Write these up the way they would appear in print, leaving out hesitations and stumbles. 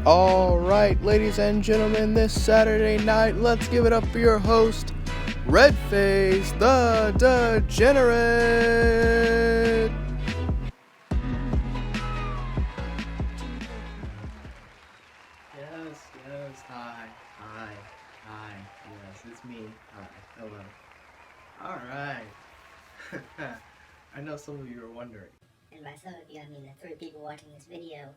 Alright, ladies and gentlemen, this Saturday night, let's give it up for your host, Redface The Degenerate! Yes, hi, yes, it's me, hi, hello. Alright, I know some of you are wondering. And by some of you, I mean the 3 people watching this video.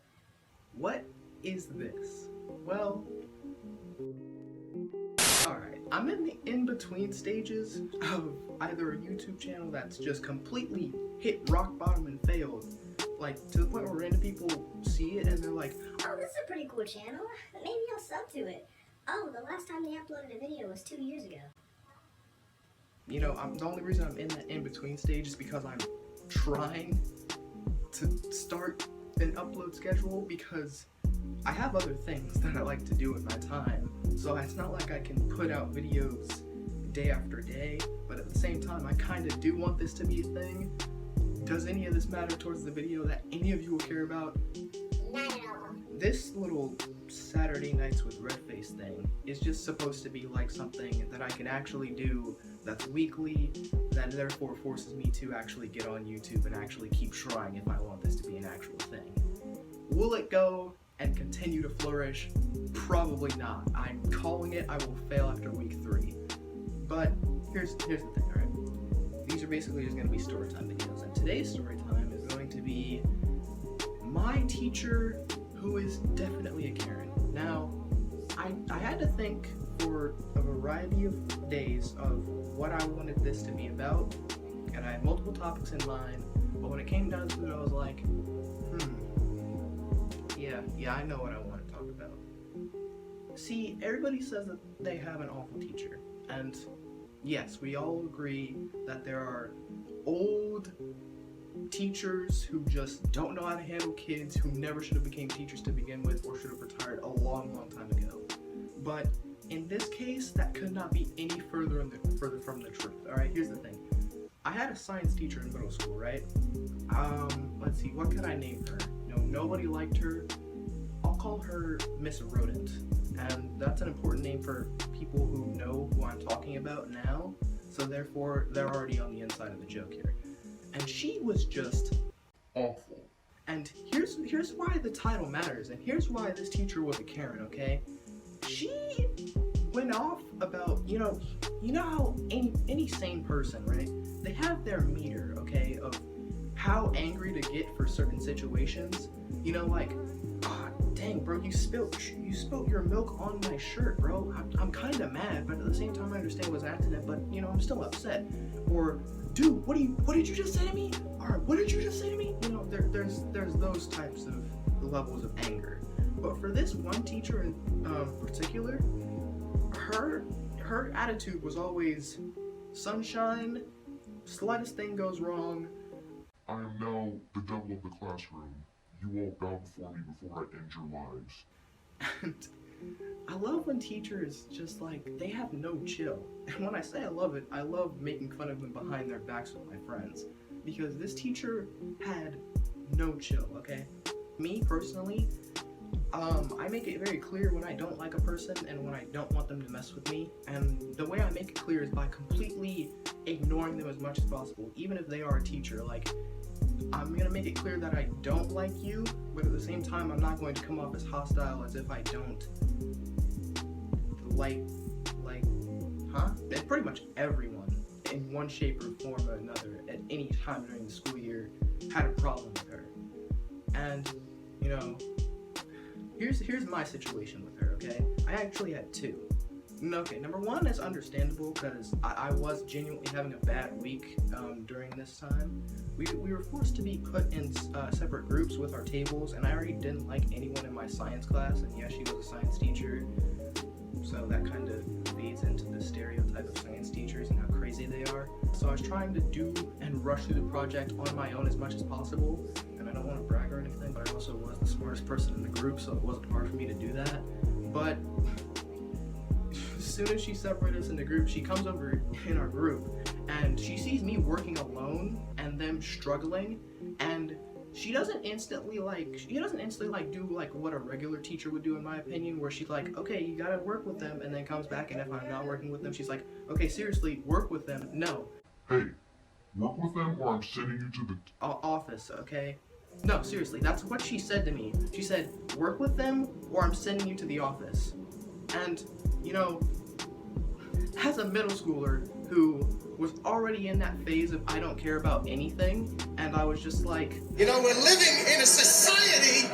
What is this? Well, alright, I'm in the in-between stages of either a YouTube channel that's just completely hit rock bottom and failed, like to the point where random people see it and they're like, oh, this is a pretty cool channel, maybe I'll sub to it. Oh, the last time they uploaded a video was 2 years ago. You know, the only reason I'm in that in-between stage is because I'm trying to start an upload schedule because I have other things that I like to do in my time. So it's not like I can put out videos day after day, but at the same time, I kind of do want this to be a thing. Does any of this matter towards the video that any of you will care about? Not at all. This little Saturday Nights with Redface thing is just supposed to be like something that I can actually do that's weekly, that therefore forces me to actually get on YouTube and actually keep trying if I want this to be an actual thing. Will it go and continue to flourish? Probably not. I'm calling it. I will fail after week 3. But here's the thing, alright? These are basically just going to be story time videos, and today's story time is going to be my teacher who is definitely a Karen. Now, I had to think for a variety of days of what I wanted this to be about, and I had multiple topics in mind, but when it came down to it, I was like, yeah, I know what I want to talk about. See, everybody says that they have an awful teacher, and yes, we all agree that there are old teachers who just don't know how to handle kids, who never should have became teachers to begin with, or should have retired a long time ago. But in this case, that could not be any further from the truth. Alright, here's the thing. I had a science teacher in middle school, right? Let's see, what could I name her? Nobody liked her. I'll call her Miss Rodent. And that's an important name for people who know who I'm talking about now, so therefore they're already on the inside of the joke here. And she was just awful. And here's why the title matters, and here's why this teacher was a Karen, okay? She went off about, you know how any sane person, right? They have their meter, okay, of how angry to get for certain situations. Like, dang, bro, you spilt your milk on my shirt, bro. I'm kind of mad, but at the same time, I understand it was an accident, but, I'm still upset. Or, dude, what did you just say to me? Or, what did you just say to me? There's those types of levels of anger. But for this one teacher in particular, her attitude was always sunshine, slightest thing goes wrong. I am now the devil of the classroom. You all bow before me before I end your lives. And I love when teachers just they have no chill. And when I say I love it, I love making fun of them behind their backs with my friends. Because this teacher had no chill, okay? Me, personally, I make it very clear when I don't like a person and when I don't want them to mess with me. And the way I make it clear is by completely ignoring them as much as possible, even if they are a teacher. I'm going to make it clear that I don't like you, but at the same time, I'm not going to come off as hostile as if I don't like, and pretty much everyone in one shape or form or another at any time during the school year had a problem with her. And, here's my situation with her, okay? I actually had 2. Okay, number 1 is understandable because I was genuinely having a bad week during this time. We were forced to be put in separate groups with our tables, and I already didn't like anyone in my science class, and yeah, she was a science teacher, so that kind of feeds into the stereotype of science teachers and how crazy they are. So I was trying to do and rush through the project on my own as much as possible, and I don't want to brag or anything, but I also was the smartest person in the group, so it wasn't hard for me to do that. But as soon as she separated us in the group, she comes over in our group and she sees me working alone and them struggling, and she doesn't instantly do like what a regular teacher would do, in my opinion, where she's like, okay, you gotta work with them, and then comes back, and if I'm not working with them, she's like, okay, seriously, work with them. No. Hey, work with them or I'm sending you to the Office, okay? No, seriously, that's what she said to me. She said, work with them or I'm sending you to the office. And, you know, as a middle schooler who was already in that phase of I don't care about anything, and I was just like, you know, we're living in a society,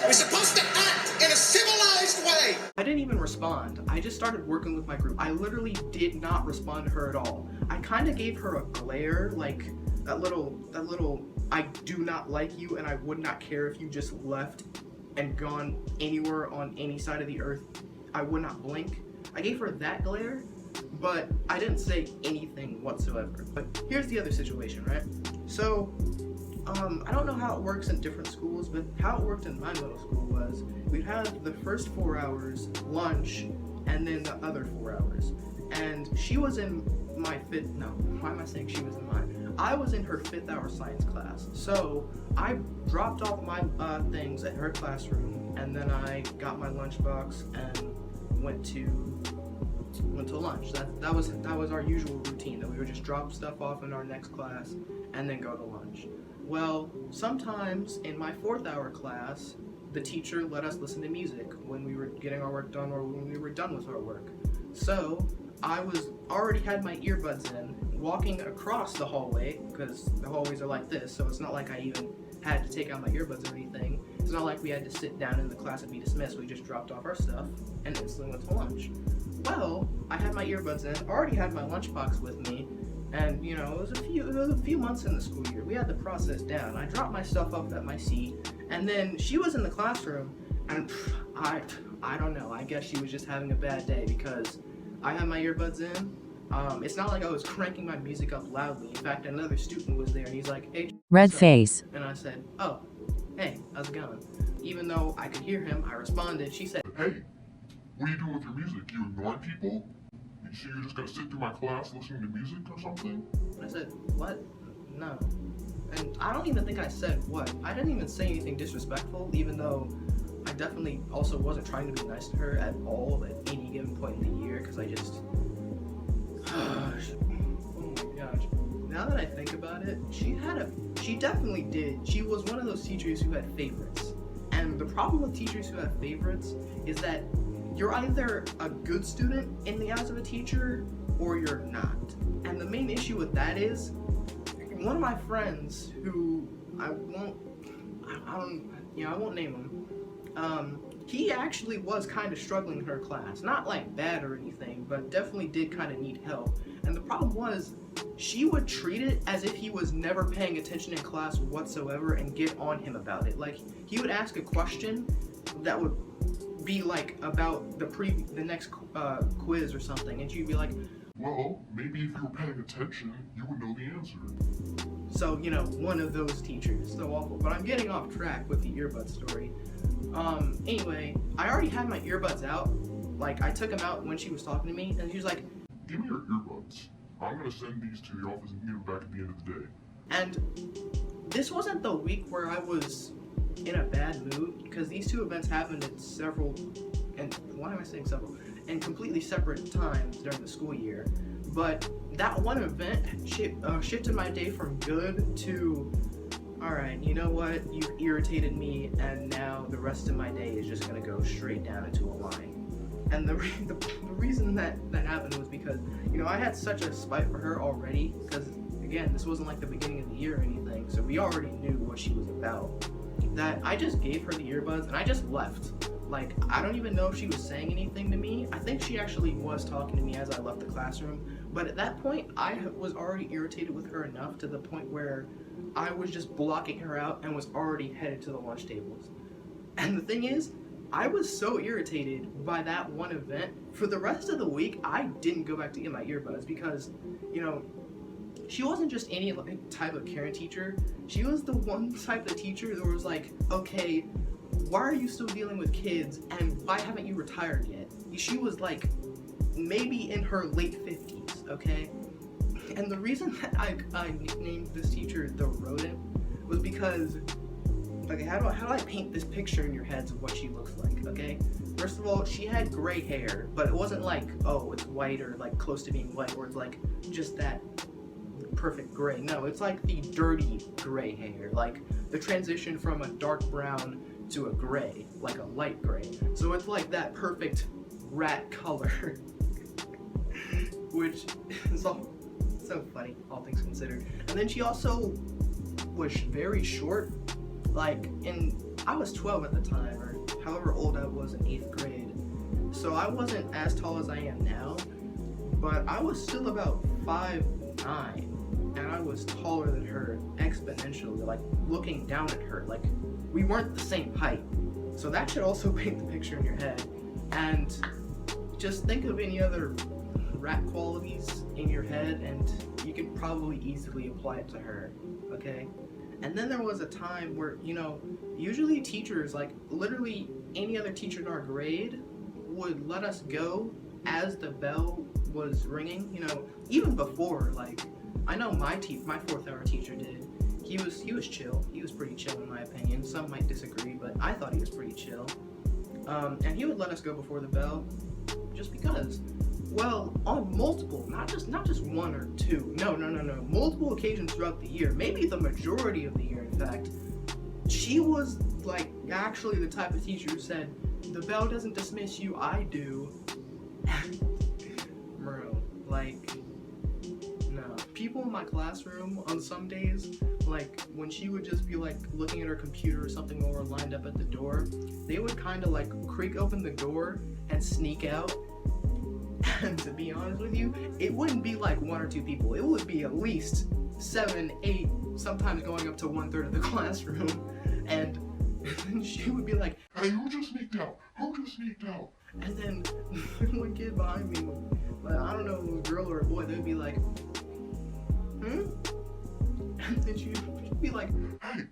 we're supposed to act in a civilized way. I didn't even respond. I just started working with my group. I literally did not respond to her at all. I kind of gave her a glare, like that little, I do not like you and I would not care if you just left and gone anywhere on any side of the earth. I would not blink. I gave her that glare, but I didn't say anything whatsoever. But here's the other situation, right? So, I don't know how it works in different schools, but how it worked in my middle school was we'd have the first 4 hours, lunch, and then the other 4 hours. And she was in my why am I saying she was in mine? I was in her 5th hour science class. So I dropped off my things at her classroom, and then I got my lunchbox and went to lunch. That was our usual routine, that we would just drop stuff off in our next class and then go to lunch. Well, sometimes in my 4th hour class, the teacher let us listen to music when we were getting our work done or when we were done with our work. So I already had my earbuds in, walking across the hallway, because the hallways are like this, so it's not like I even had to take out my earbuds or anything. It's not like we had to sit down in the class and be dismissed. We just dropped off our stuff and instantly went to lunch. Well, I had my earbuds in, already had my lunchbox with me, and you know, it was a few months in the school year. We had the process down. I dropped my stuff up at my seat, and then she was in the classroom, and I don't know, I guess she was just having a bad day because I had my earbuds in. It's not like I was cranking my music up loudly. In fact, another student was there and he's like, hey, Redface. and I said, oh, hey, how's it going? Even though I could hear him, I responded. She said, hey, what are you doing with your music? You ignoring people? So you're just gonna sit through my class listening to music or something? I said, what? No. And I don't even think I said what. I didn't even say anything disrespectful, even though I definitely also wasn't trying to be nice to her at all at any given point in the year, because I just... oh my gosh. Now that I think about it, she definitely did. She was one of those teachers who had favorites. And the problem with teachers who have favorites is that you're either a good student in the eyes of a teacher or you're not. And the main issue with that is one of my friends who I won't name him. He actually was kind of struggling in her class. Not like bad or anything, but definitely did kind of need help. And the problem was, she would treat it as if he was never paying attention in class whatsoever and get on him about it. Like, he would ask a question that would be like about the next quiz or something, and she'd be like, well, maybe if you were paying attention, you would know the answer. So, you know, one of those teachers. So awful. But I'm getting off track with the earbud story. Anyway, I already had my earbuds out. Like, I took them out when she was talking to me, and she was like, give me your earbuds. I'm gonna send these to the office and give them back at the end of the day. And this wasn't the week where I was in a bad mood, because these two events happened at in completely separate times during the school year. But that one event shifted my day from good to, alright, you know what, you've irritated me, and now the rest of my day is just gonna go straight down into a line. And the reason that happened was because, you know, I had such a spite for her already, because again, this wasn't like the beginning of the year or anything, so we already knew what she was about, that I just gave her the earbuds and I just left. Like, I don't even know if she was saying anything to me. I think she actually was talking to me as I left the classroom, but at that point, I was already irritated with her enough to the point where I was just blocking her out and was already headed to the lunch tables. And the thing is, I was so irritated by that one event. For the rest of the week, I didn't go back to get my earbuds because, you know, she wasn't just any type of Karen teacher. She was the one type of teacher that was like, okay, why are you still dealing with kids and why haven't you retired yet? She was like maybe in her late 50s, okay? And the reason that I nicknamed this teacher the rodent was because, okay, how do I paint this picture in your heads of what she looks like, okay? First of all, she had gray hair, but it wasn't like, oh, it's white or like close to being white, or it's like just that perfect gray. No, it's like the dirty gray hair, like the transition from a dark brown to a gray, like a light gray. So it's like that perfect rat color, which is all so funny, all things considered. And then she also was very short, like I was 12 at the time, or however old I was in 8th grade. So I wasn't as tall as I am now, but I was still about 5'9", and I was taller than her exponentially, like looking down at her, like we weren't the same height. So that should also paint the picture in your head. And just think of any other rat qualities in your head and you can probably easily apply it to her, okay? And then there was a time where, you know, usually teachers, like literally any other teacher in our grade would let us go as the bell was ringing, you know, even before, like, I know my 4th hour teacher did. He was chill. He was pretty chill in my opinion. Some might disagree, but I thought he was pretty chill. And he would let us go before the bell just because. Well, on multiple, not just one or two. No. Multiple occasions throughout the year, maybe the majority of the year, in fact. She was like actually the type of teacher who said, "The bell doesn't dismiss you, I do." Bro, like, no. People in my classroom on some days, like when she would just be like looking at her computer or something while we're lined up at the door, they would kind of like creak open the door and sneak out. And to be honest with you, it wouldn't be like 1 or 2 people. It would be at least 7, 8, sometimes going up to 1/3 of the classroom. And then she would be like, "Hey, who just sneaked out? Who just sneaked out?" and then one kid behind me, like, I don't know, a girl or a boy, they'd be like, "Hmm?" And then she'd be like, Hey,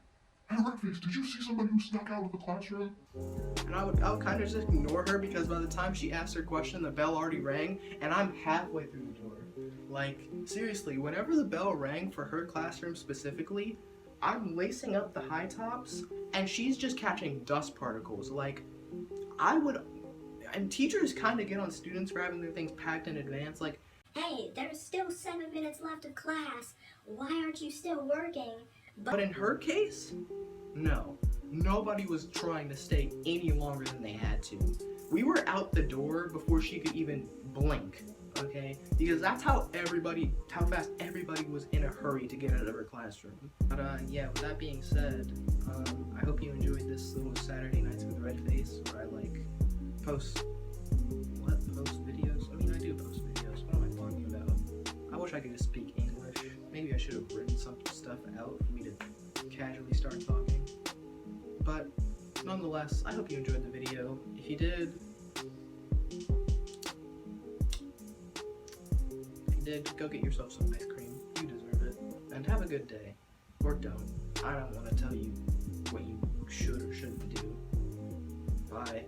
Redface, did you see somebody who snuck out of the classroom? and I would kind of just ignore her because by the time she asked her question, the bell already rang, and I'm halfway through the door. Like, seriously, whenever the bell rang for her classroom specifically, I'm lacing up the high tops, and she's just catching dust particles. Like, and teachers kind of get on students for having their things packed in advance. Like, Hey, there's still 7 minutes left of class. Why aren't you still working? but in her case, no. Nobody was trying to stay any longer than they had to. We were out the door before she could even blink, okay? Because that's how fast everybody was in a hurry to get out of her classroom. But yeah, with that being said, I hope you enjoyed this little Saturday Nights with Redface, where I like post videos? I mean, I do post videos. What am I talking about? I wish I could just speak English. Maybe I should have written some stuff out for me to casually start talking. But nonetheless, I hope you enjoyed the video. If you did, go get yourself some ice cream. You deserve it. And have a good day. Or don't. I don't want to tell you what you should or shouldn't do. Bye.